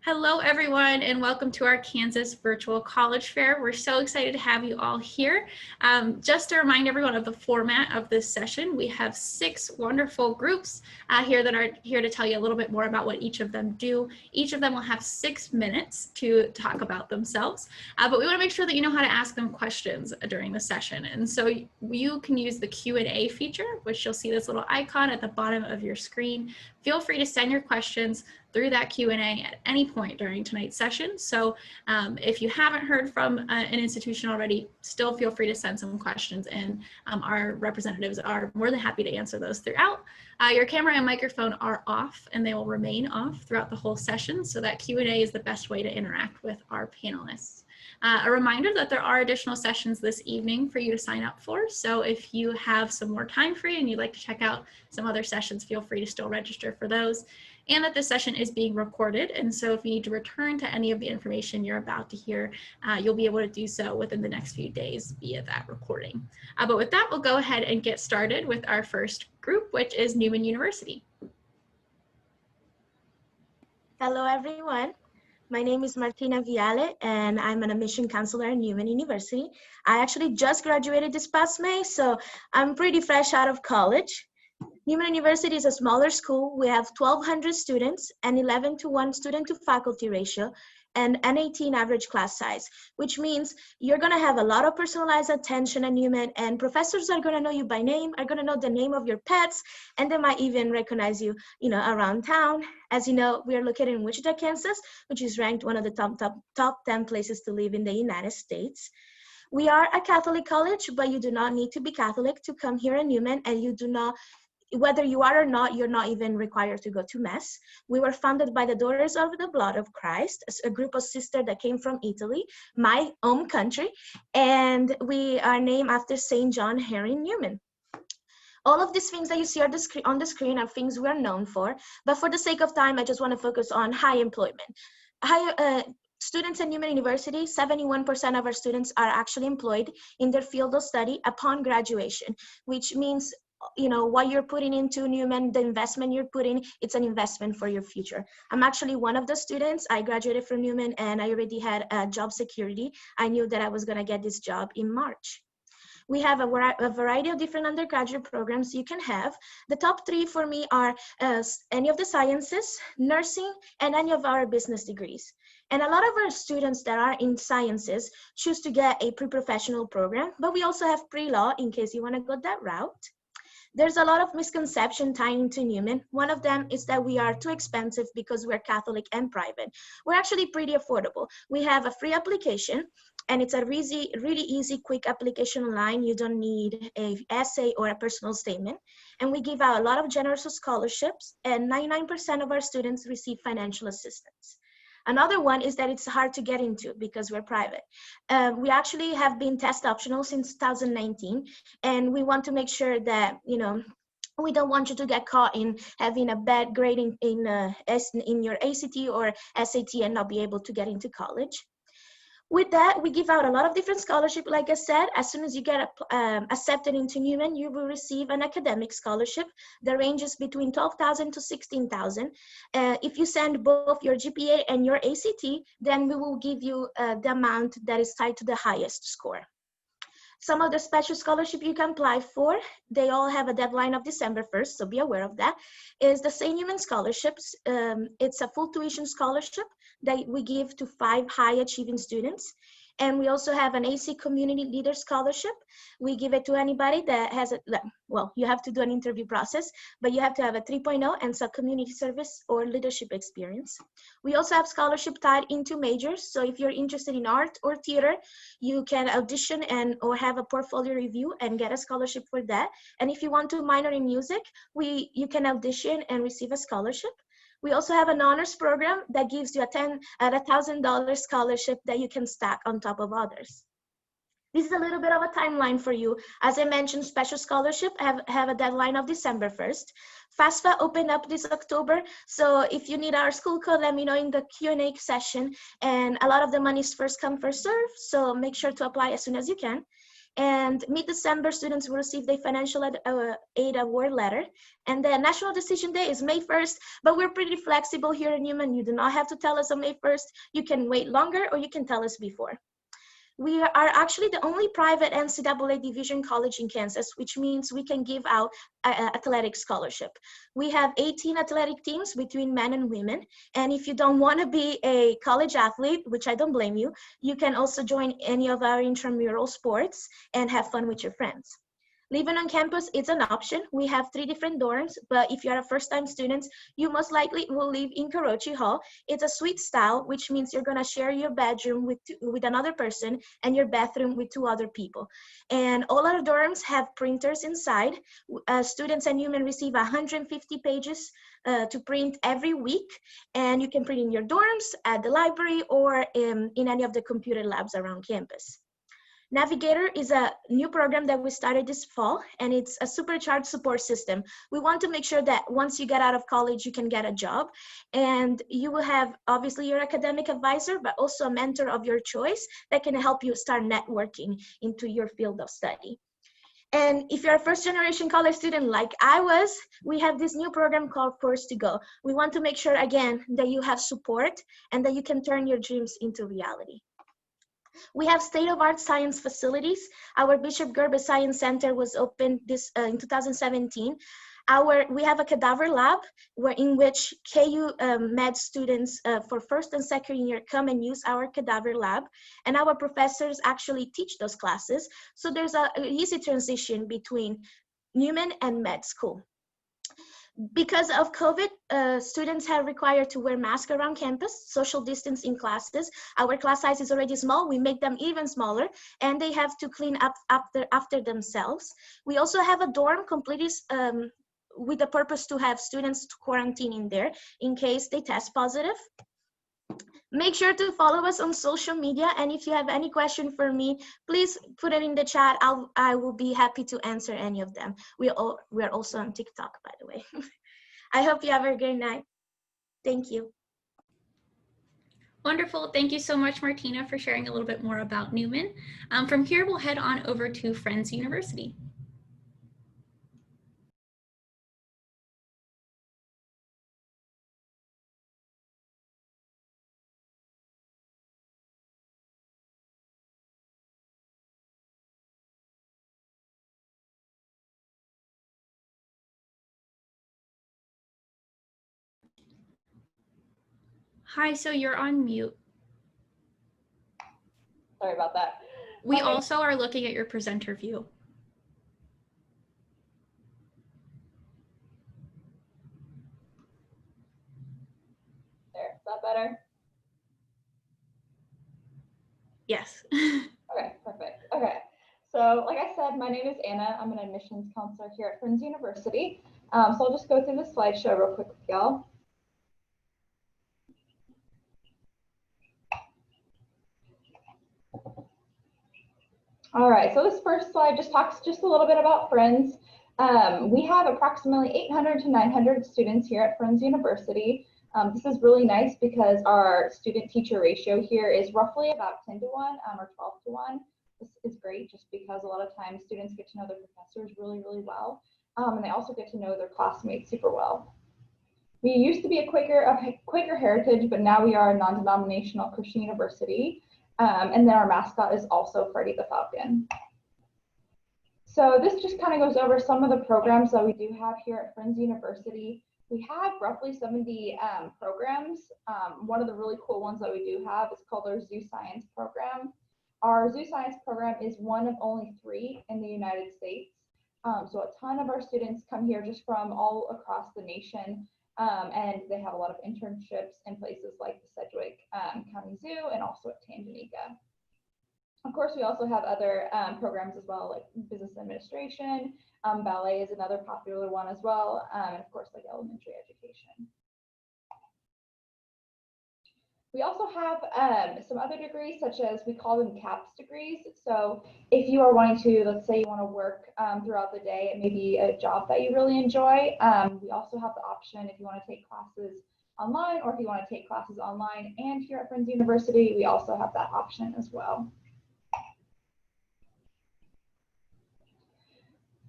Hello, everyone, and welcome to our Kansas Virtual College Fair. We're so excited to have you all here. Just to remind everyone of the format of this session, we have 6 wonderful groups here that are here to tell you a little bit more about what each of them do. Each of them will have 6 minutes to talk about themselves, but we want to make sure that you know how to ask them questions during the session. And so you can use the Q&A feature, which you'll see this little icon at the bottom of your screen. Feel free to send your questions through that Q&A at any point during tonight's session. So if you haven't heard from an institution already, still feel free to send some questions, and our representatives are more than happy to answer those throughout. Your camera and microphone are off, and they will remain off throughout the whole session, so that Q&A is the best way to interact with our panelists. A reminder that there are additional sessions this evening for you to sign up for. So if you have some more time free and you'd like to check out some other sessions, feel free to still register for those. And that this session is being recorded. And so if you need to return to any of the information you're about to hear, you'll be able to do so within the next few days via that recording. But with that, we'll go ahead and get started with our first group, which is Newman University. Hello, everyone. My name is Martina Viale, and I'm an admission counselor at Newman University. I actually just graduated this past May, so I'm pretty fresh out of college. Newman University is a smaller school. We have 1,200 students, an 11-to-1 student-to-faculty ratio, and an 18 average class size, which means you're going to have a lot of personalized attention at Newman, and professors are going to know you by name, are going to know the name of your pets, and they might even recognize you, around town. As you know, we are located in Wichita, Kansas, which is ranked one of the top 10 places to live in the United States. We are a Catholic college, but you do not need to be Catholic to come here at Newman, and you do not, whether you are or not, you're not even required to go to Mass. We were founded by the Daughters of the Blood of Christ, a group of sisters that came from Italy, my home country, and we are named after St. John Henry Newman. All of these things that you see on the screen are things we're known for, but for the sake of time, I just want to focus on high employment. Students at Newman University, 71% of our students are actually employed in their field of study upon graduation, which means what you're putting into Newman, the investment you're putting, it's an investment for your future. I'm actually one of the students. I graduated from Newman and I already had job security. I knew that I was going to get this job in March. We have a variety of different undergraduate programs you can have. The top 3 for me are any of the sciences, nursing, and any of our business degrees. And a lot of our students that are in sciences choose to get a pre-professional program, but we also have pre-law in case you want to go that route. There's a lot of misconception tying to Newman. One of them is that we are too expensive because we're Catholic and private. We're actually pretty affordable. We have a free application, and it's a really easy, quick application online. You don't need an essay or a personal statement. And we give out a lot of generous scholarships, and 99% of our students receive financial assistance. Another one is that it's hard to get into because we're private. We actually have been test optional since 2019, and we want to make sure that, we don't want you to get caught in having a bad grade in your ACT or SAT and not be able to get into college. With that, we give out a lot of different scholarships. Like I said, as soon as you get accepted into Newman, you will receive an academic scholarship that ranges between $12,000 to $16,000. If you send both your GPA and your ACT, then we will give you the amount that is tied to the highest score. Some of the special scholarship you can apply for, they all have a deadline of December 1st, so be aware of that, is the St. Newman scholarships. It's a full tuition scholarship that we give to 5 high achieving students. And we also have an AC Community Leader Scholarship. We give it to anybody that has you have to do an interview process, but you have to have a 3.0 and some community service or leadership experience. We also have scholarship tied into majors. So if you're interested in art or theater, you can audition or have a portfolio review and get a scholarship for that. And if you want to minor in music, you can audition and receive a scholarship. We also have an honors program that gives you a $1,000 scholarship that you can stack on top of others. This is a little bit of a timeline for you. As I mentioned, special scholarship have a deadline of December 1st. FAFSA opened up this October, so if you need our school code, let me know in the Q&A session. And a lot of the money is first come, first serve, so make sure to apply as soon as you can. And mid-December, students will receive their financial aid award letter. And the National Decision Day is May 1st, but we're pretty flexible here in Newman. You do not have to tell us on May 1st. You can wait longer or you can tell us before. We are actually the only private NCAA Division college in Kansas, which means we can give out athletic scholarship. We have 18 athletic teams between men and women. And if you don't want to be a college athlete, which I don't blame you, you can also join any of our intramural sports and have fun with your friends. Living on campus is an option. We have 3 different dorms, but if you're a first-time student, you most likely will live in Karochi Hall. It's a suite style, which means you're gonna share your bedroom with another person and your bathroom with 2 other people. And all our dorms have printers inside. Students at Newman receive 150 pages to print every week, and you can print in your dorms, at the library, or in any of the computer labs around campus. Navigator is a new program that we started this fall, and it's a supercharged support system. We want to make sure that once you get out of college, you can get a job, and you will have obviously your academic advisor, but also a mentor of your choice that can help you start networking into your field of study. And if you're a first-generation college student like I was, we have this new program called Course to Go. We want to make sure, again, that you have support and that you can turn your dreams into reality. We have state-of-art science facilities. Our Bishop Gerber Science Center was opened in 2017. We have a cadaver lab in which KU med students for first and second year come and use our cadaver lab, and our professors actually teach those classes. So there's an easy transition between Newman and med school. Because of COVID, students have required to wear masks around campus, social distance in classes. Our class size is already small. We make them even smaller, and they have to clean up after themselves. We also have a dorm completely with the purpose to have students quarantine in there in case they test positive. Make sure to follow us on social media, and if you have any question for me, please put it in the chat. I will be happy to answer any of them. We're also on TikTok, by the way. I hope you have a great night. Thank you. Wonderful. Thank you so much, Martina, for sharing a little bit more about Newman. From here, we'll head on over to Friends University. Hi, so you're on mute. Sorry about that. We also are looking at your presenter view. There, is that better? Yes. Okay, perfect. Okay, so like I said, my name is Anna. I'm an admissions counselor here at Friends University. So I'll just go through the slideshow real quick with y'all. All right, so this first slide just talks just a little bit about Friends. We have approximately 800 to 900 students here at Friends University. This is really nice because our student-teacher ratio here is roughly about 10 to 1 or 12 to 1. This is great just because a lot of times students get to know their professors really, really well. And they also get to know their classmates super well. We used to be a Quaker heritage, but now we are a non-denominational Christian university. And then our mascot is also Freddie the Falcon. So this just kind of goes over some of the programs that we do have here at Friends University. We have roughly 70 programs. One of the really cool ones that we do have is called our Zoo Science program. Our Zoo Science program is one of only 3 in the United States. So a ton of our students come here just from all across the nation. And they have a lot of internships in places like the Sedgwick County Zoo and also at Tanganyika. Of course, we also have other programs as well, like business administration. Ballet is another popular one as well, and of course, like elementary education. We also have some other degrees, such as we call them CAPS degrees. So if you are wanting to, let's say you want to work throughout the day and maybe a job that you really enjoy, we also have the option if you want to take classes online or if you want to take classes online and here at Friends University, we also have that option as well.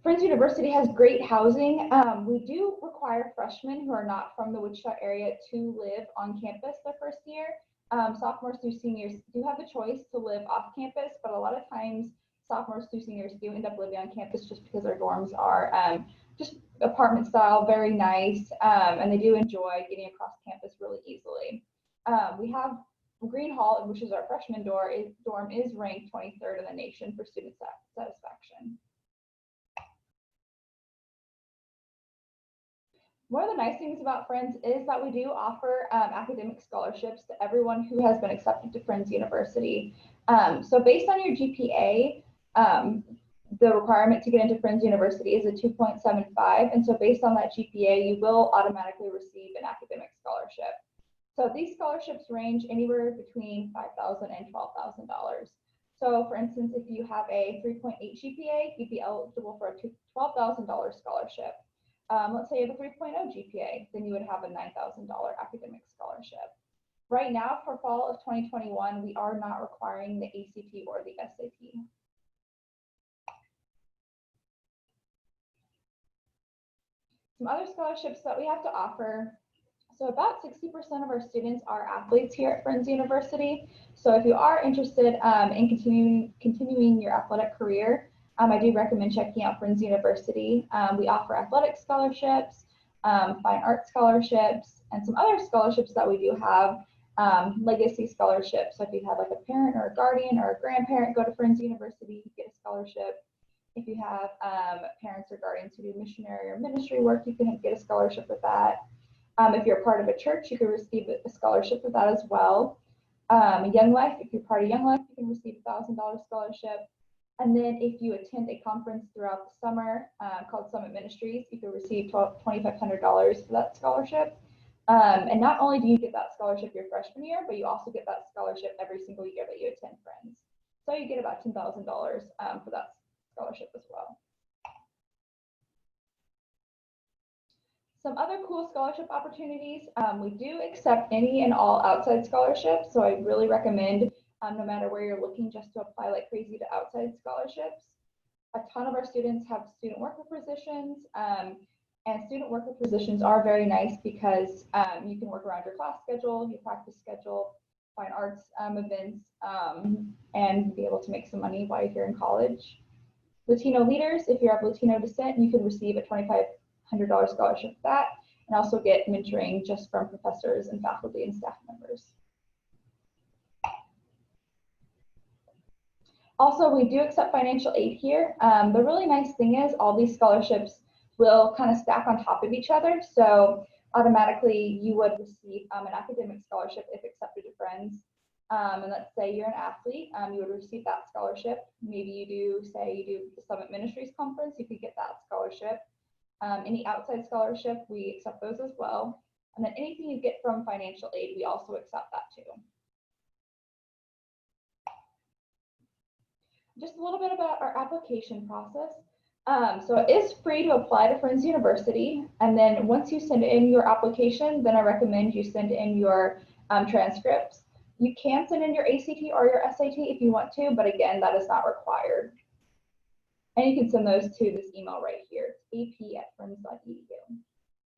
Friends University has great housing. We do require freshmen who are not from the Wichita area to live on campus their first year. Sophomores through seniors do have the choice to live off campus, but a lot of times sophomores through seniors do end up living on campus just because our dorms are just apartment style, very nice, and they do enjoy getting across campus really easily. We have Green Hall, which is our freshman dorm, is ranked 23rd in the nation for student satisfaction. One of the nice things about Friends is that we do offer academic scholarships to everyone who has been accepted to Friends University. So based on your GPA, the requirement to get into Friends University is a 2.75. And so based on that GPA, you will automatically receive an academic scholarship. So these scholarships range anywhere between $5,000 and $12,000. So for instance, if you have a 3.8 GPA, you'd be eligible for a $12,000 scholarship. Let's say you have a 3.0 GPA, then you would have a $9,000 academic scholarship. Right now, for fall of 2021, we are not requiring the ACT or the SAT. Some other scholarships that we have to offer. So about 60% of our students are athletes here at Friends University. So if you are interested in continuing your athletic career, I do recommend checking out Friends University. We offer athletic scholarships, fine art scholarships, and some other scholarships that we do have, legacy scholarships. So if you have like a parent or a guardian or a grandparent go to Friends University, you get a scholarship. If you have parents or guardians who do missionary or ministry work, you can get a scholarship with that. If you're part of a church, you can receive a scholarship with that as well. Young Life, if you're part of Young Life, you can receive a $1,000 scholarship. And then if you attend a conference throughout the summer called Summit Ministries, you can receive $2,500 for that scholarship. And not only do you get that scholarship your freshman year, but you also get that scholarship every single year that you attend Friends. So you get about $10,000 for that scholarship as well. Some other cool scholarship opportunities. We do accept any and all outside scholarships. So I really recommend, no matter where you're looking, just to apply like crazy to outside scholarships. A ton of our students have student worker positions, and student worker positions are very nice because you can work around your class schedule, your practice schedule, fine arts events, and be able to make some money while you're here in college. Latino leaders, if you're of Latino descent, you can receive a $2,500 scholarship for that, and also get mentoring just from professors and faculty and staff members. Also, we do accept financial aid here. The really nice thing is all these scholarships will kind of stack on top of each other. So automatically you would receive an academic scholarship if accepted to Friends. And let's say you're an athlete, you would receive that scholarship. Maybe you do, say you do the Summit Ministries conference, you could get that scholarship. Any outside scholarship, we accept those as well. And then anything you get from financial aid, we also accept that too. Just a little bit about our application process. So it is free to apply to Friends University. And then once you send in your application, then I recommend you send in your transcripts. You can send in your ACT or your SAT if you want to, but again, that is not required. And you can send those to this email right here, ap@friends.edu.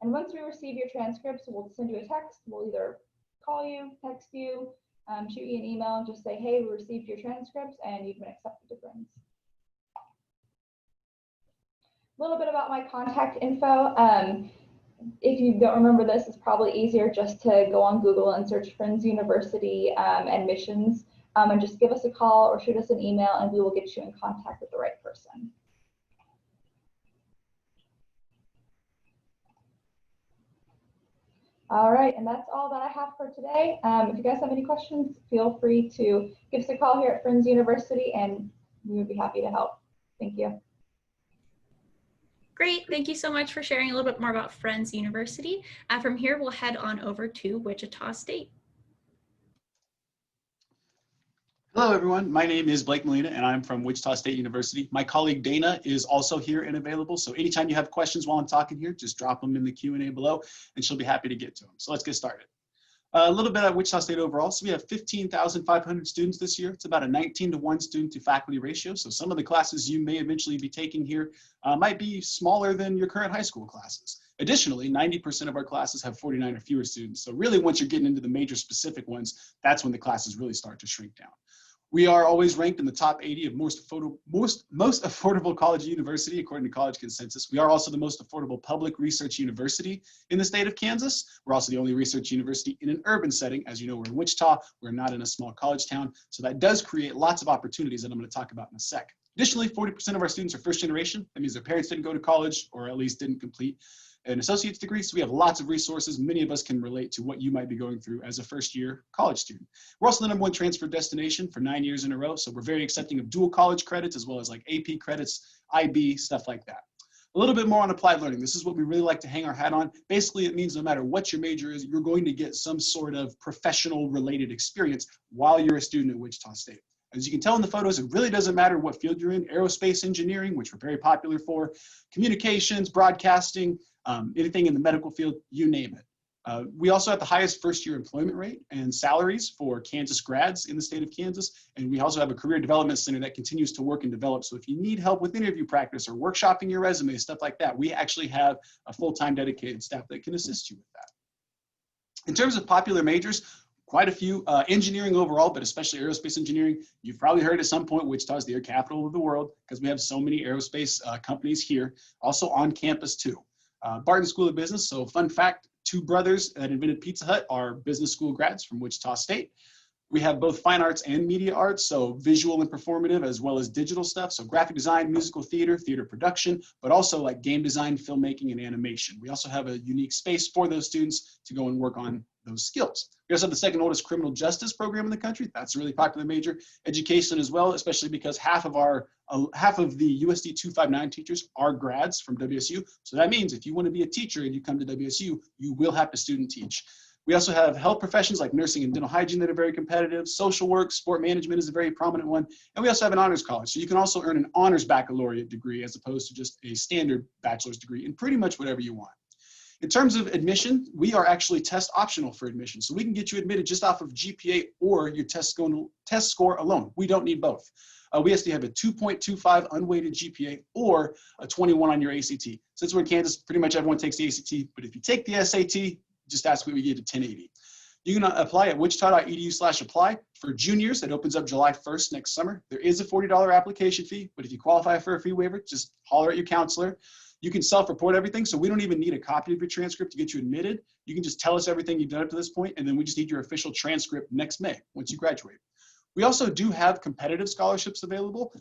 And once we receive your transcripts, we'll send you a text. We'll either call you, text you, shoot you an email, and just say, hey, we received your transcripts and you've been accepted to Friends. A little bit about my contact info. If you don't remember this, it's probably easier just to go on Google and search Friends University admissions, and just give us a call or shoot us an email and we will get you in contact with the right person. All right, and that's all that I have for today. If you guys have any questions, feel free to give us a call here at Friends University and we would be happy to help. Thank you. Great, thank you so much for sharing a little bit more about Friends University. From here, we'll head on over to Wichita State. Hello, everyone. My name is Blake Molina, and I'm from Wichita State University. My colleague Dana is also here and available. So anytime you have questions while I'm talking here, just drop them in the Q&A below, and she'll be happy to get to them. So let's get started. A little bit at Wichita State overall. So we have 15,500 students this year. It's about a 19-to-1 student to faculty ratio. So some of the classes you may eventually be taking here might be smaller than your current high school classes. Additionally, 90% of our classes have 49 or fewer students. So really, once you're getting into the major specific ones, that's when the classes really start to shrink down. We are always ranked in the top 80 of most affordable college university, according to College Consensus. We are also the most affordable public research university in the state of Kansas. We're also the only research university in an urban setting. As you know, we're in Wichita. We're not in a small college town. So that does create lots of opportunities that I'm going to talk about in a sec. Additionally, 40% of our students are first generation. That means their parents didn't go to college or at least didn't complete an associate's degree. So we have lots of resources. Many of us can relate to what you might be going through as a first-year college student. We're also the #1 transfer destination for 9 years in a row. So we're very accepting of dual college credits as well as like AP credits, IB, stuff like that. A little bit more on applied learning. This is what we really like to hang our hat on. Basically, it means no matter what your major is, you're going to get some sort of professional related experience while you're a student at Wichita State. As you can tell in the photos, it really doesn't matter what field you're in. Aerospace engineering, which we're very popular for, communications, broadcasting, anything in the medical field, you name it. We also have the highest first-year employment rate and salaries for Kansas grads in the state of Kansas. And we also have a career development center that continues to work and develop. So if you need help with interview practice or workshopping your resume, stuff like that, we actually have a full-time dedicated staff that can assist you with that. In terms of popular majors, quite a few, engineering overall, but especially aerospace engineering. You've probably heard at some point Wichita is the air capital of the world because we have so many aerospace companies here, also on campus too. Barton School of Business, so fun fact, 2 brothers that invented Pizza Hut are business school grads from Wichita State. We have both fine arts and media arts, so visual and performative as well as digital stuff. So graphic design, musical theater, theater production, but also like game design, filmmaking, and animation. We also have a unique space for those students to go and work on those skills. We also have the second oldest criminal justice program in the country. That's a really popular major. Education as well, especially because half of the USD 259 teachers are grads from WSU. So that means if you want to be a teacher and you come to WSU, you will have to student teach. We also have health professions like nursing and dental hygiene that are very competitive. Social work, sport management is a very prominent one. And we also have an honors college. So you can also earn an honors baccalaureate degree as opposed to just a standard bachelor's degree in pretty much whatever you want. In terms of admission, we are actually test optional for admission. So we can get you admitted just off of GPA or your test score alone. We don't need both. We have to have a 2.25 unweighted GPA or a 21 on your ACT. Since we're in Kansas, pretty much everyone takes the ACT, but if you take the SAT, just ask what we get to 1080. You can apply at wichita.edu/apply. For juniors, that opens up July 1st next summer. There is a $40 application fee, but if you qualify for a fee waiver, just holler at your counselor. You can self-report everything, so we don't even need a copy of your transcript to get you admitted. You can just tell us everything you've done up to this point, and then we just need your official transcript next May, once you graduate. We also do have competitive scholarships available.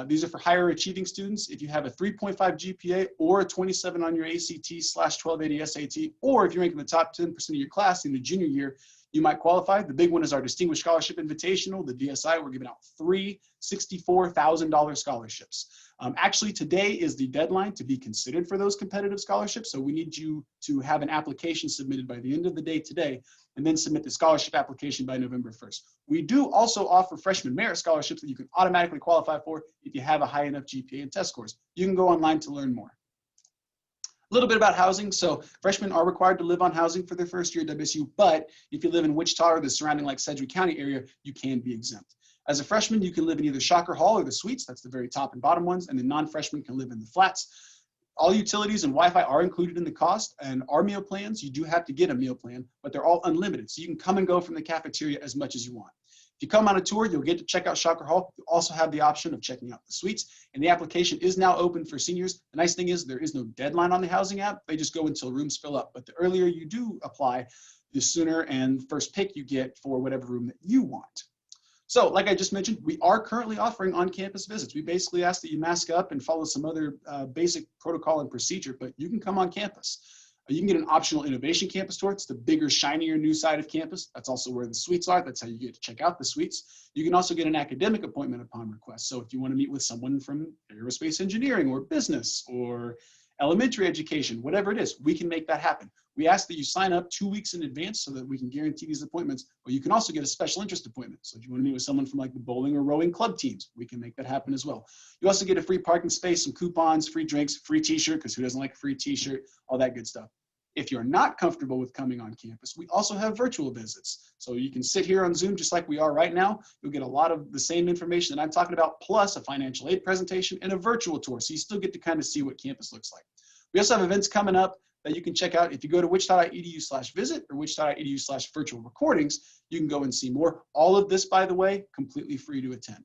These are for higher achieving students. If you have a 3.5 GPA or a 27 on your ACT/1280 SAT, or if you're ranking the top 10% of your class in the junior year, you might qualify. The big one is our Distinguished Scholarship Invitational, the DSI. We're giving out 3 $64,000 scholarships. Actually, today is the deadline to be considered for those competitive scholarships. So we need you to have an application submitted by the end of the day today, and then submit the scholarship application by November 1st. We do also offer freshman merit scholarships that you can automatically qualify for if you have a high enough GPA and test scores. You can go online to learn more. A little bit about housing. So freshmen are required to live on housing for their first year at WSU, but if you live in Wichita or the surrounding like Sedgwick County area, you can be exempt. As a freshman, you can live in either Shocker Hall or the suites. That's the very top and bottom ones. And then non-freshmen can live in the flats. All utilities and Wi-Fi are included in the cost, and our meal plans, you do have to get a meal plan, but they're all unlimited. So you can come and go from the cafeteria as much as you want. If you come on a tour, you'll get to check out Shocker Hall. You also have the option of checking out the suites, and the application is now open for seniors. The nice thing is there is no deadline on the housing app. They just go until rooms fill up. But the earlier you do apply, the sooner and first pick you get for whatever room that you want. So like I just mentioned, we are currently offering on-campus visits. We basically ask that you mask up and follow some other basic protocol and procedure, but you can come on campus. You can get an optional innovation campus tour. It's the bigger, shinier new side of campus. That's also where the suites are. That's how you get to check out the suites. You can also get an academic appointment upon request. So if you want to meet with someone from aerospace engineering or business or elementary education, whatever it is, we can make that happen. We ask that you sign up 2 weeks in advance so that we can guarantee these appointments, but you can also get a special interest appointment. So if you want to meet with someone from like the bowling or rowing club teams, we can make that happen as well. You also get a free parking space, some coupons, free drinks, free t-shirt, because who doesn't like a free t-shirt, all that good stuff. If you're not comfortable with coming on campus, we also have virtual visits. So you can sit here on Zoom just like we are right now. You'll get a lot of the same information that I'm talking about, plus a financial aid presentation and a virtual tour. So you still get to kind of see what campus looks like. We also have events coming up that you can check out. If you go to wichita.edu/visit or wichita.edu/virtual recordings, you can go and see more. All of this, by the way, completely free to attend.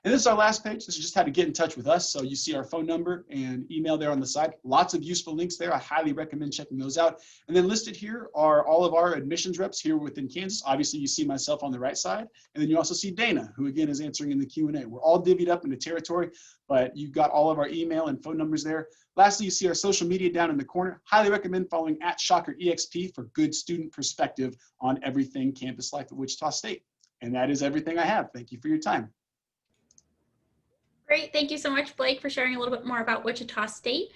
And this is our last page. This is just how to get in touch with us. So you see our phone number and email there on the side. Lots of useful links there. I highly recommend checking those out. And then listed here are all of our admissions reps here within Kansas. Obviously, you see myself on the right side. And then you also see Dana, who again is answering in the Q&A. We're all divvied up into territory, but you've got all of our email and phone numbers there. Lastly, you see our social media down in the corner. Highly recommend following @ShockerEXP for good student perspective on everything campus life at Wichita State. And that is everything I have. Thank you for your time. Great. Thank you so much, Blake, for sharing a little bit more about Wichita State.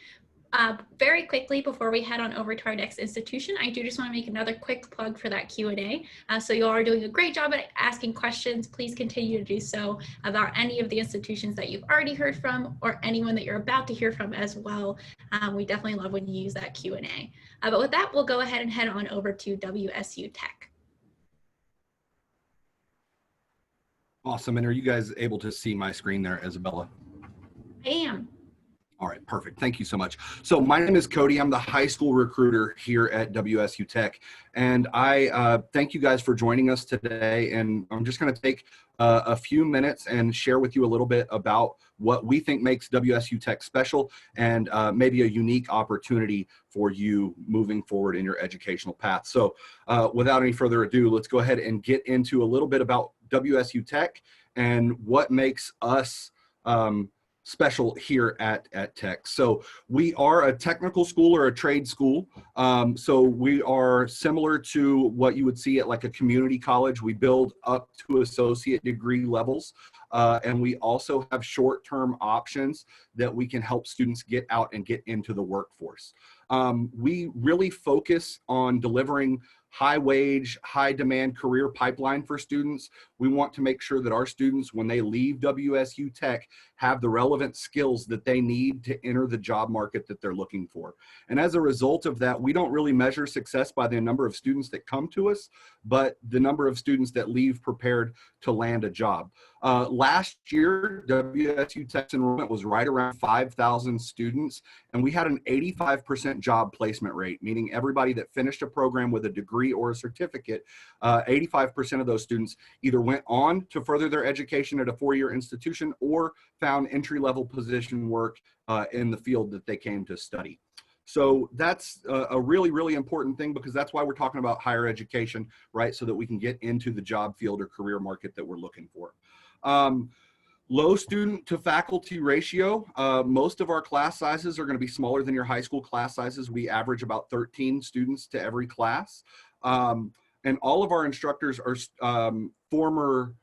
Very quickly, before we head on over to our next institution, I do just want to make another quick plug for that Q&A. So you all are doing a great job at asking questions. Please continue to do so about any of the institutions that you've already heard from or anyone that you're about to hear from as well. We definitely love when you use that Q&A. But with that, we'll go ahead and head on over to WSU Tech. Awesome. And are you guys able to see my screen there, Isabella? I am. All right, perfect. Thank you so much. So my name is Cody. I'm the high school recruiter here at WSU Tech. And I thank you guys for joining us today. And I'm just going to take a few minutes and share with you a little bit about what we think makes WSU Tech special and maybe a unique opportunity for you moving forward in your educational path. So without any further ado, let's go ahead and get into a little bit about WSU Tech and what makes us special here at Tech. So we are a technical school or a trade school. So we are similar to what you would see at like a community college. We build up to associate degree levels. And we also have short-term options that we can help students get out and get into the workforce. We really focus on delivering high wage, high demand career pipeline for students. We want to make sure that our students, when they leave WSU Tech, have the relevant skills that they need to enter the job market that they're looking for. And as a result of that, we don't really measure success by the number of students that come to us, but the number of students that leave prepared to land a job. Last year, WSU Tech's enrollment was right around 5,000 students, and we had an 85% job placement rate, meaning everybody that finished a program with a degree or a certificate, 85% of those students either went on to further their education at a four-year institution or found entry-level position work in the field that they came to study. So that's a really, really important thing, because that's why we're talking about higher education, right? So that we can get into the job field or career market that we're looking for. Low student to faculty ratio. Most of our class sizes are going to be smaller than your high school class sizes. We average about 13 students to every class. And all of our instructors are former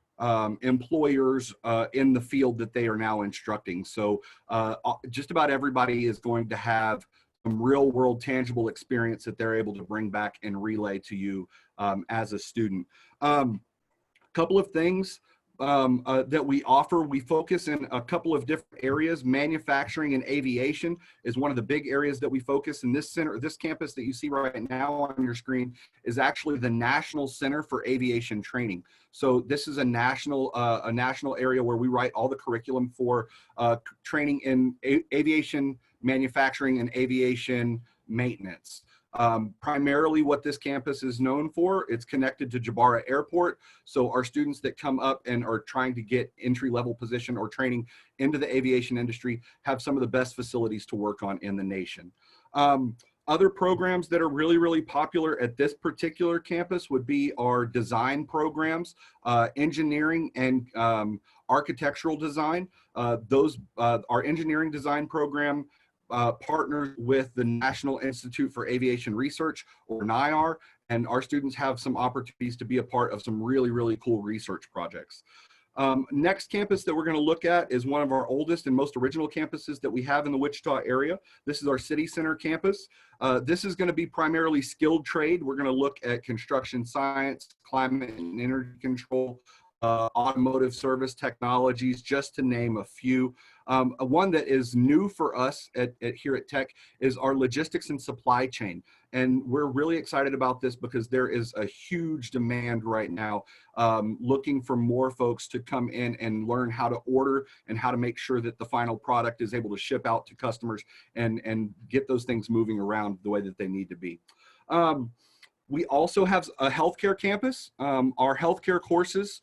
employers in the field that they are now instructing. So just about everybody is going to have some real world tangible experience that they're able to bring back and relay to you as a student. Couple of things that we offer. We focus in a couple of different areas. Manufacturing and aviation is one of the big areas that we focus in. This center, this campus that you see right now on your screen, is actually the National Center for Aviation Training. So this is a national area where we write all the curriculum for training in aviation manufacturing and aviation maintenance. Primarily what this campus is known for, it's connected to Jabara Airport. So our students that come up and are trying to get entry-level position or training into the aviation industry have some of the best facilities to work on in the nation. Other programs that are really, really popular at this particular campus would be our design programs, engineering and architectural design. Our engineering design program partners with the National Institute for Aviation Research, or NIAR, and our students have some opportunities to be a part of some really, really cool research projects. Next campus that we're going to look at is one of our oldest and most original campuses that we have in the Wichita area. This is our City Center campus. This is going to be primarily skilled trade. We're going to look at construction science, climate and energy control, automotive service technologies, just to name a few. One that is new for us here at Tech is our logistics and supply chain. And we're really excited about this because there is a huge demand right now, looking for more folks to come in and learn how to order and how to make sure that the final product is able to ship out to customers and get those things moving around the way that they need to be. We also have a healthcare campus. Our healthcare courses,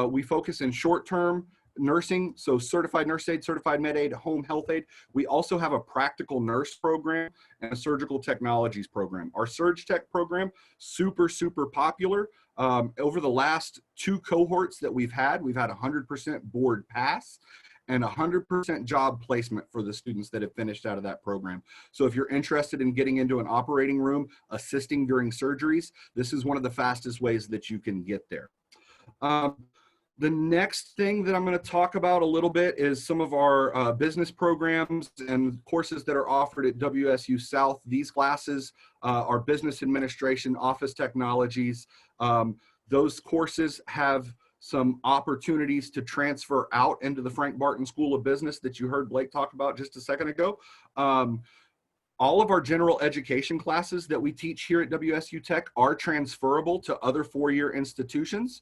we focus in short-term nursing, so certified nurse aide, certified med aide, home health aide. We also have a practical nurse program and a surgical technologies program. Our Surg Tech program, super popular. Over the last 2 cohorts that we've had 100% board pass and 100% job placement for the students that have finished out of that program. So if you're interested in getting into an operating room, assisting during surgeries, this is one of the fastest ways that you can get there. The next thing that I'm going to talk about a little bit is some of our business programs and courses that are offered at WSU South. These classes are business administration, office technologies. Those courses have some opportunities to transfer out into the Frank Barton School of Business that you heard Blake talk about just a second ago. All of our general education classes that we teach here at WSU Tech are transferable to other 4-year institutions.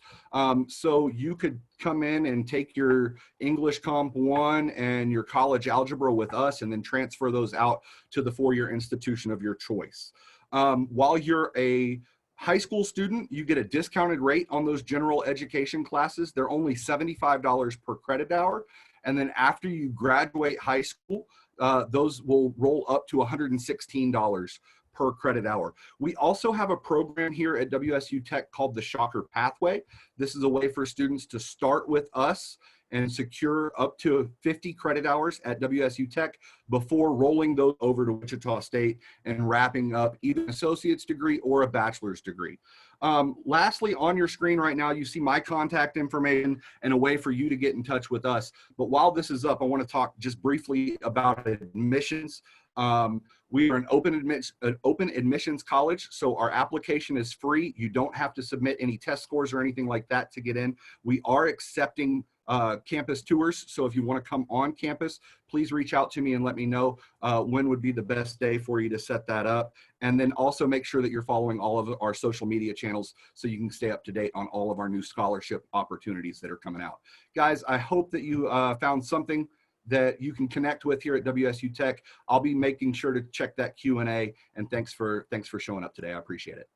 So you could come in and take your English Comp 1 and your college algebra with us and then transfer those out to the 4-year institution of your choice. While you're a high school student, you get a discounted rate on those general education classes. They're only $75 per credit hour. And then after you graduate high school, those will roll up to $116 per credit hour. We also have a program here at WSU Tech called the Shocker Pathway. This is a way for students to start with us and secure up to 50 credit hours at WSU Tech before rolling those over to Wichita State and wrapping up either an associate's degree or a bachelor's degree. Lastly, on your screen right now, you see my contact information and a way for you to get in touch with us. But while this is up, I want to talk just briefly about admissions. We are an open admissions college, so our application is free. You don't have to submit any test scores or anything like that to get in. We are accepting campus tours, so if you want to come on campus, please reach out to me and let me know when would be the best day for you to set that up. And then also make sure that you're following all of our social media channels so you can stay up to date on all of our new scholarship opportunities that are coming out. Guys, I hope that you found something that you can connect with here at WSU Tech. I'll be making sure to check that Q&A, and thanks for showing up today. I appreciate it.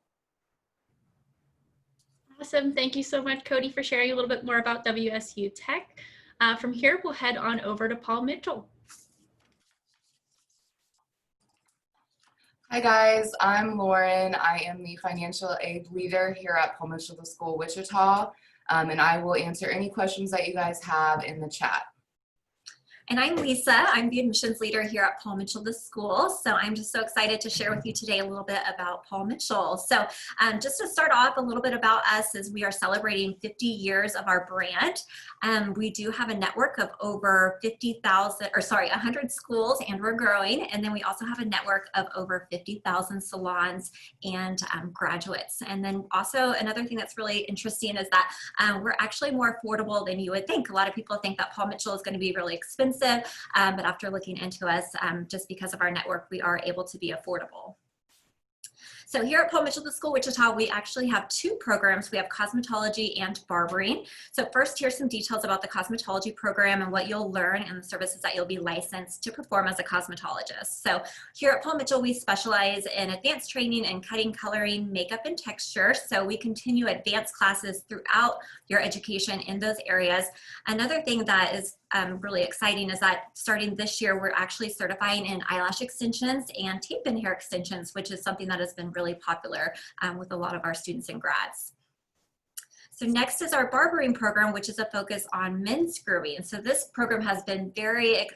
Awesome. Thank you so much, Cody, for sharing a little bit more about WSU Tech. From here, we'll head on over to Paul Mitchell. Hi guys, I'm Lauren. I am the financial aid leader here at Paul Mitchell School, Wichita, and I will answer any questions that you guys have in the chat. And I'm Lisa. I'm the admissions leader here at Paul Mitchell, the school. So I'm just so excited to share with you today a little bit about Paul Mitchell. So just to start off, a little bit about us is we are celebrating 50 years of our brand. We do have a network of over 100 schools, and we're growing. And then we also have a network of over 50,000 salons and graduates. And then also another thing that's really interesting is that we're actually more affordable than you would think. A lot of people think that Paul Mitchell is going to be really expensive. But after looking into us, just because of our network, we are able to be affordable. So here at Paul Mitchell, the school, Wichita, we actually have 2 programs. We have cosmetology and barbering. So first, here's some details about the cosmetology program and what you'll learn and the services that you'll be licensed to perform as a cosmetologist. So here at Paul Mitchell, we specialize in advanced training in cutting, coloring, makeup, and texture. So we continue advanced classes throughout your education in those areas. Another thing that is really exciting is that starting this year, we're actually certifying in eyelash extensions and tape-in hair extensions, which is something that has been really popular with a lot of our students and grads. So next is our barbering program, which is a focus on men's grooming. So this program has been very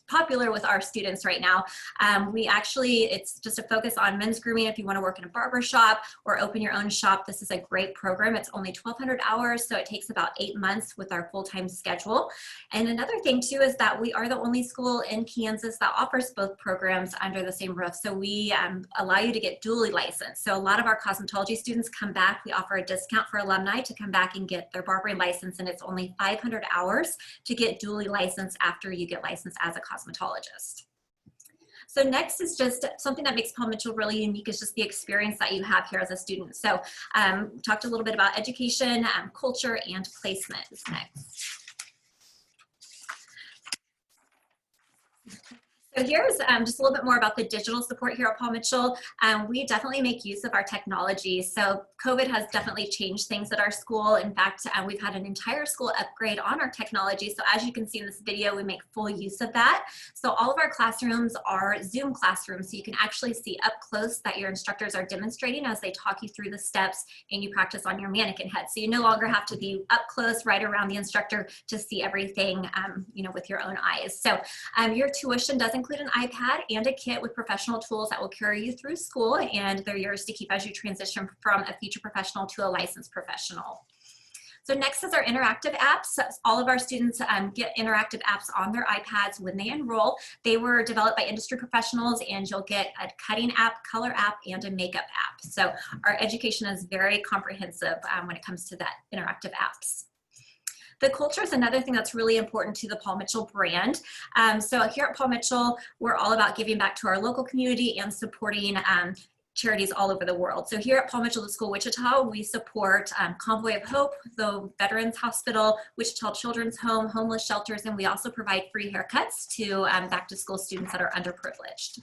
popular with our students right now. It's just a focus on men's grooming. If you want to work in a barber shop or open your own shop, this is a great program. It's only 1,200 hours, so it takes about 8 months with our full-time schedule. And another thing too is that we are the only school in Kansas that offers both programs under the same roof. So we allow you to get dually licensed. So a lot of our cosmetology students come back. We offer a discount for alumni to come back and get their barbering license, and it's only 500 hours to get dually licensed after you get licensed as a cosmetologist. So next is just something that makes Paul Mitchell really unique is just the experience that you have here as a student. So talked a little bit about education, culture, and placement is next. So here's just a little bit more about the digital support here at Paul Mitchell. We definitely make use of our technology. So COVID has definitely changed things at our school. In fact, we've had an entire school upgrade on our technology. So as you can see in this video, we make full use of that. So all of our classrooms are Zoom classrooms. So you can actually see up close that your instructors are demonstrating as they talk you through the steps and you practice on your mannequin head. So you no longer have to be up close right around the instructor to see everything you know, with your own eyes. So your tuition does include an iPad and a kit with professional tools that will carry you through school, and they're yours to keep as you transition from a future professional to a licensed professional. So next is our interactive apps. All of our students get interactive apps on their iPads when they enroll. They were developed by industry professionals, and you'll get a cutting app, color app, and a makeup app. So our education is very comprehensive when it comes to that interactive apps. The culture is another thing that's really important to the Paul Mitchell brand. So here at Paul Mitchell, we're all about giving back to our local community and supporting charities all over the world. So here at Paul Mitchell, the School Wichita, we support Convoy of Hope, the Veterans Hospital, Wichita Children's Home, homeless shelters, and we also provide free haircuts to back to school students that are underprivileged.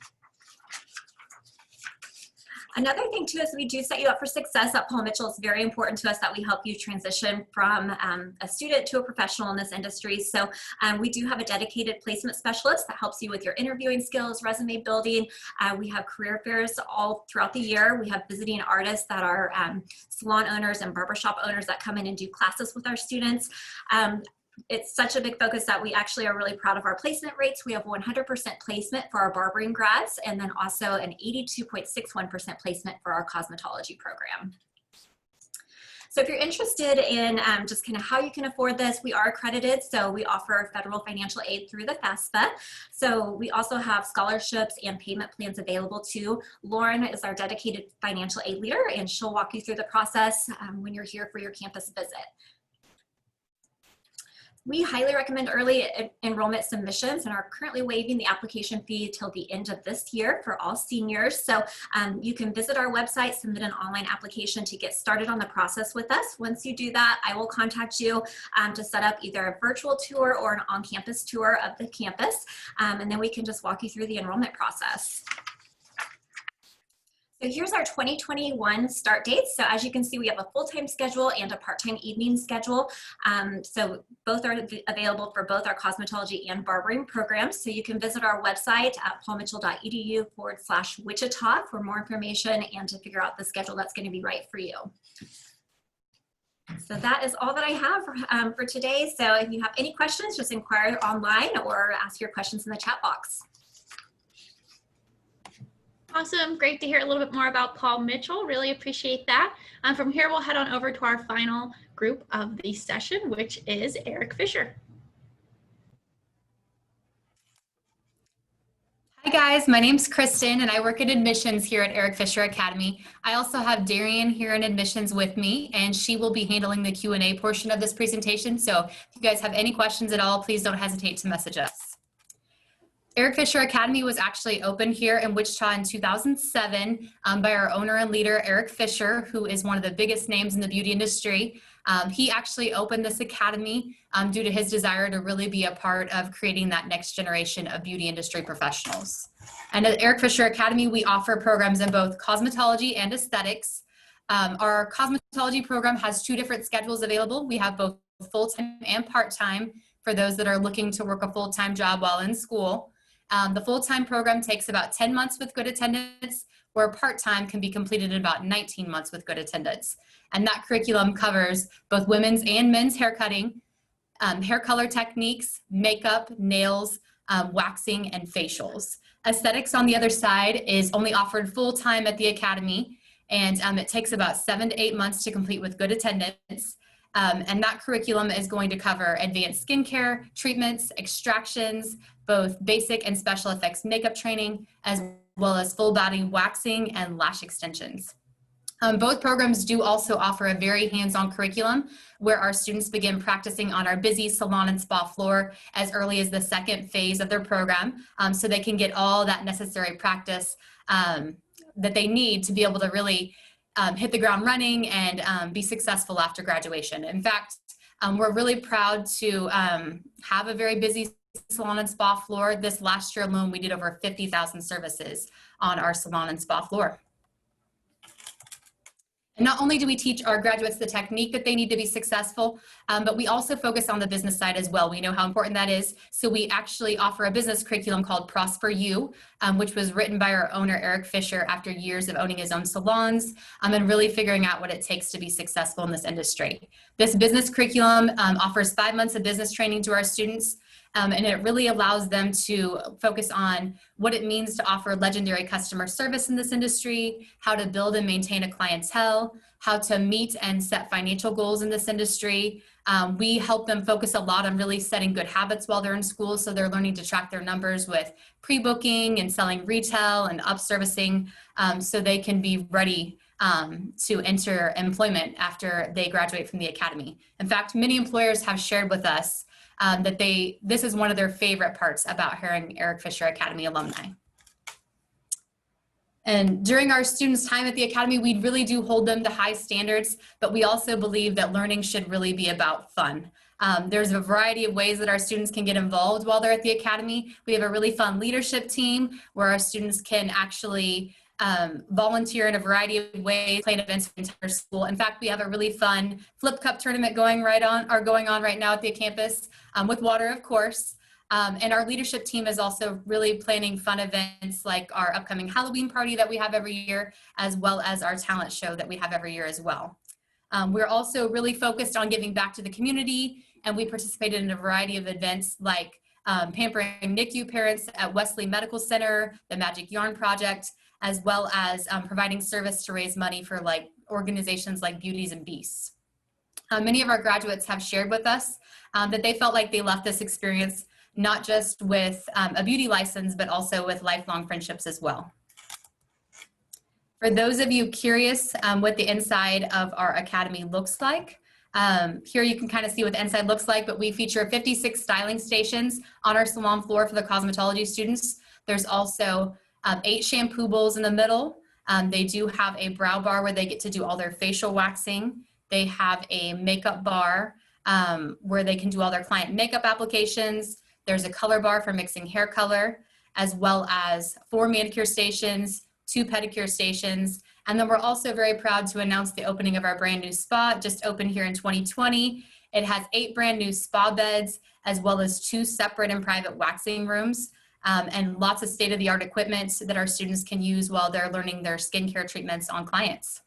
Another thing too is we do set you up for success at Paul Mitchell. It's very important to us that we help you transition from a student to a professional in this industry. So we do have a dedicated placement specialist that helps you with your interviewing skills, resume building. We have career fairs all throughout the year. We have visiting artists that are salon owners and barbershop owners that come in and do classes with our students. It's such a big focus that we actually are really proud of our placement rates. We have 100% placement for our barbering grads, and then also an 82.61% placement for our cosmetology program. So if you're interested in just kind of how you can afford this, we are accredited, so we offer federal financial aid through the FAFSA. So we also have scholarships and payment plans available too. Lauren is our dedicated financial aid leader, and she'll walk you through the process when you're here for your campus visit. We highly recommend early enrollment submissions and are currently waiving the application fee till the end of this year for all seniors. So you can visit our website, submit an online application to get started on the process with us. Once you do that, I will contact you to set up either a virtual tour or an on-campus tour of the campus, and then we can just walk you through the enrollment process. So here's our 2021 start dates. So as you can see, we have a full-time schedule and a part-time evening schedule. So both are available for both our cosmetology and barbering programs. So you can visit our website at paulmitchell.edu/Wichita for more information and to figure out the schedule that's going to be right for you. So that is all that I have for today. So if you have any questions, just inquire online or ask your questions in the chat box. Awesome. Great to hear a little bit more about Paul Mitchell. Really appreciate that. From here, we'll head on over to our final group of the session, which is Eric Fisher. Hi guys, my name's Kristin and I work in admissions here at Eric Fisher Academy. I also have Darian here in admissions with me, and she will be handling the Q&A portion of this presentation. So if you guys have any questions at all, please don't hesitate to message us. Eric Fisher Academy was actually opened here in Wichita in 2007 by our owner and leader, Eric Fisher, who is one of the biggest names in the beauty industry. He actually opened this academy due to his desire to really be a part of creating that next generation of beauty industry professionals. And at Eric Fisher Academy, we offer programs in both cosmetology and aesthetics. Our cosmetology program has 2 different schedules available. We have both full-time and part-time for those that are looking to work a full-time job while in school. The full-time program takes about 10 months with good attendance, where part-time can be completed in about 19 months with good attendance. And that curriculum covers both women's and men's hair cutting, hair color techniques, makeup, nails, waxing, and facials. Aesthetics, on the other side, is only offered full-time at the academy, and it takes about 7 to 8 months to complete with good attendance. And that curriculum is going to cover advanced skincare treatments, extractions, both basic and special effects makeup training, as well as full body waxing and lash extensions. Both programs do also offer a very hands-on curriculum where our students begin practicing on our busy salon and spa floor as early as the second phase of their program, so they can get all that necessary practice that they need to be able to really hit the ground running and be successful after graduation. In fact, we're really proud to have a very busy salon and spa floor. This last year alone, we did over 50,000 services on our salon and spa floor. And not only do we teach our graduates the technique that they need to be successful, but we also focus on the business side as well. We know how important that is. So we actually offer a business curriculum called Prosper You, which was written by our owner, Eric Fisher, after years of owning his own salons and really figuring out what it takes to be successful in this industry. This business curriculum offers 5 months of business training to our students. And it really allows them to focus on what it means to offer legendary customer service in this industry, how to build and maintain a clientele, how to meet and set financial goals in this industry. We help them focus a lot on really setting good habits while they're in school, so they're learning to track their numbers with pre-booking and selling retail and up-servicing, so they can be ready to enter employment after they graduate from the academy. In fact, many employers have shared with us that this is one of their favorite parts about hiring Eric Fisher Academy alumni. And during our students' time at the academy, we really do hold them to high standards, but we also believe that learning should really be about fun. There's a variety of ways that our students can get involved while they're at the academy. We have a really fun leadership team where our students can actually volunteer in a variety of ways, plan events for the entire school. In fact, we have a really fun flip cup tournament going on right now at the campus with water, of course. And our leadership team is also really planning fun events like our upcoming Halloween party that we have every year, as well as our talent show that we have every year as well. We're also really focused on giving back to the community, and we participated in a variety of events like pampering NICU parents at Wesley Medical Center, the Magic Yarn Project, as well as providing service to raise money for like organizations like Beauties and Beasts. Many of our graduates have shared with us that they felt like they left this experience not just with a beauty license, but also with lifelong friendships as well. For those of you curious what the inside of our academy looks like, here you can kind of see what the inside looks like, but we feature 56 styling stations on our salon floor for the cosmetology students. There's also 8 shampoo bowls in the middle. They do have a brow bar where they get to do all their facial waxing. They have a makeup bar where they can do all their client makeup applications. There's a color bar for mixing hair color, as well as 4 manicure stations, 2 pedicure stations. And then we're also very proud to announce the opening of our brand new spa. It just opened here in 2020. It has 8 brand new spa beds, as well as 2 separate and private waxing rooms. And lots of state-of-the-art equipment that our students can use while they're learning their skincare treatments on clients.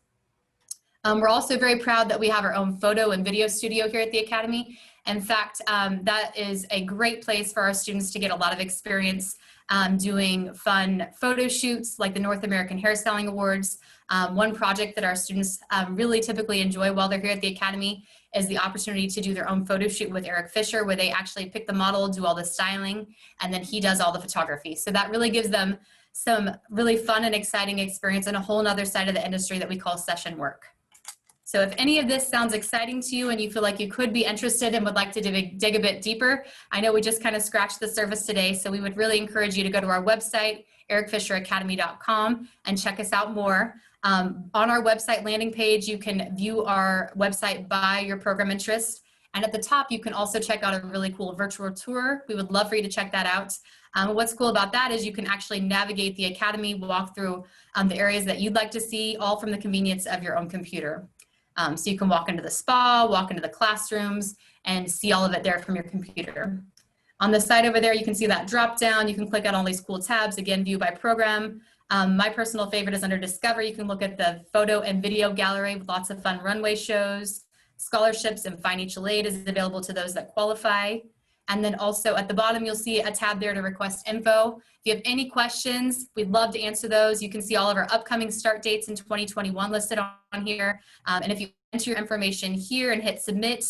We're also very proud that we have our own photo and video studio here at the Academy. In fact, that is a great place for our students to get a lot of experience doing fun photo shoots like the North American Hairstyling Awards. One project that our students really typically enjoy while they're here at the Academy is the opportunity to do their own photo shoot with Eric Fisher, where they actually pick the model, do all the styling, and then he does all the photography. So that really gives them some really fun and exciting experience and a whole nother side of the industry that we call session work. So if any of this sounds exciting to you and you feel like you could be interested and would like to dig a bit deeper, I know we just kind of scratched the surface today, so we would really encourage you to go to our website, ericfisheracademy.com, and check us out more. On our website landing page, you can view our website by your program interest. And at the top, you can also check out a really cool virtual tour. We would love for you to check that out. What's cool about that is you can actually navigate the Academy, walk through the areas that you'd like to see, all from the convenience of your own computer. So you can walk into the spa, walk into the classrooms, and see all of it there from your computer. On the side over there, you can see that drop down. You can click on all these cool tabs, again, view by program. My personal favorite is under Discovery. You can look at the photo and video gallery with lots of fun runway shows. Scholarships and financial aid is available to those that qualify. And then also at the bottom, you'll see a tab there to request info. If you have any questions, we'd love to answer those. You can see all of our upcoming start dates in 2021 listed on here. And if you enter your information here and hit submit,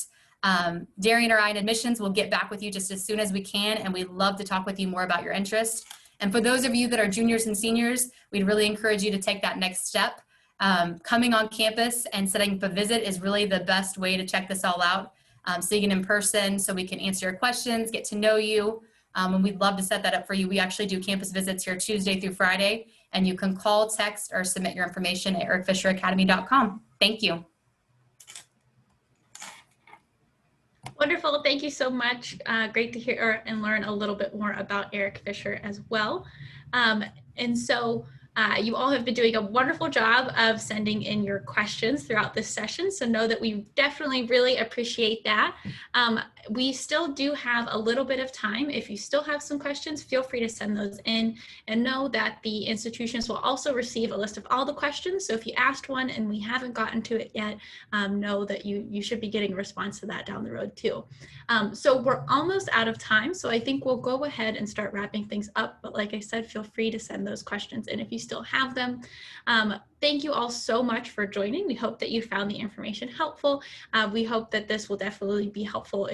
Darian or I in admissions will get back with you just as soon as we can, and we'd love to talk with you more about your interest. And for those of you that are juniors and seniors, we'd really encourage you to take that next step. Coming on campus and setting up a visit is really the best way to check this all out. Seeing it in person so we can answer your questions, get to know you, and we'd love to set that up for you. We actually do campus visits here Tuesday through Friday, and you can call, text, or submit your information at ericfisheracademy.com. Thank you. Wonderful. Thank you so much. Great to hear and learn a little bit more about Eric Fisher as well. You all have been doing a wonderful job of sending in your questions throughout this session. So know that we definitely really appreciate that. We still do have a little bit of time. If you still have some questions, feel free to send those in, and know that the institutions will also receive a list of all the questions. So if you asked one and we haven't gotten to it yet, know that you should be getting a response to that down the road too. So we're almost out of time. So I think we'll go ahead and start wrapping things up. But like I said, feel free to send those questions in if you still have them. Thank you all so much for joining. We hope that you found the information helpful. We hope that this will definitely be helpful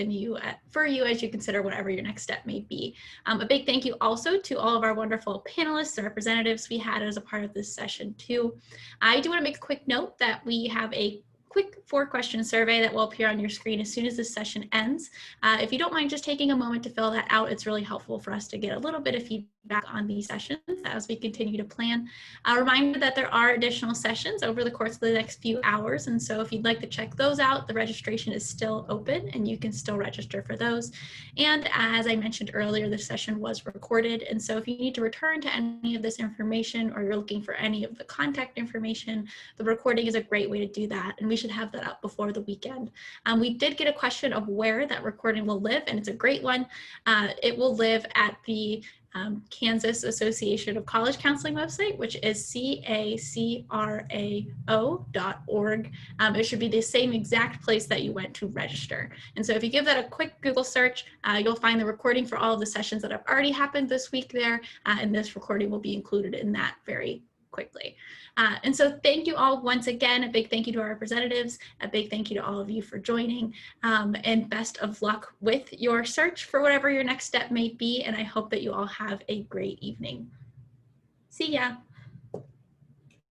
for you as you consider whatever your next step may be. A big thank you also to all of our wonderful panelists and representatives we had as a part of this session too. I do want to make a quick note that we have a quick 4-question survey that will appear on your screen as soon as this session ends. If you don't mind just taking a moment to fill that out, it's really helpful for us to get a little bit of feedback on these sessions as we continue to plan. A reminder that there are additional sessions over the course of the next few hours, and so if you'd like to check those out, the registration is still open and you can still register for those. And as I mentioned earlier, this session was recorded, and so if you need to return to any of this information or you're looking for any of the contact information, the recording is a great way to do that, and we should have that up before the weekend. We did get a question of where that recording will live, and it's a great one. It will live at the Kansas Association of College Counseling website, which is cacrao.org. It should be the same exact place that you went to register. And so if you give that a quick Google search, you'll find the recording for all of the sessions that have already happened this week there, and this recording will be included in that very quickly. And so thank you all once again. A big thank you to our representatives, a big thank you to all of you for joining, and best of luck with your search for whatever your next step may be. And I hope that you all have a great evening. See ya.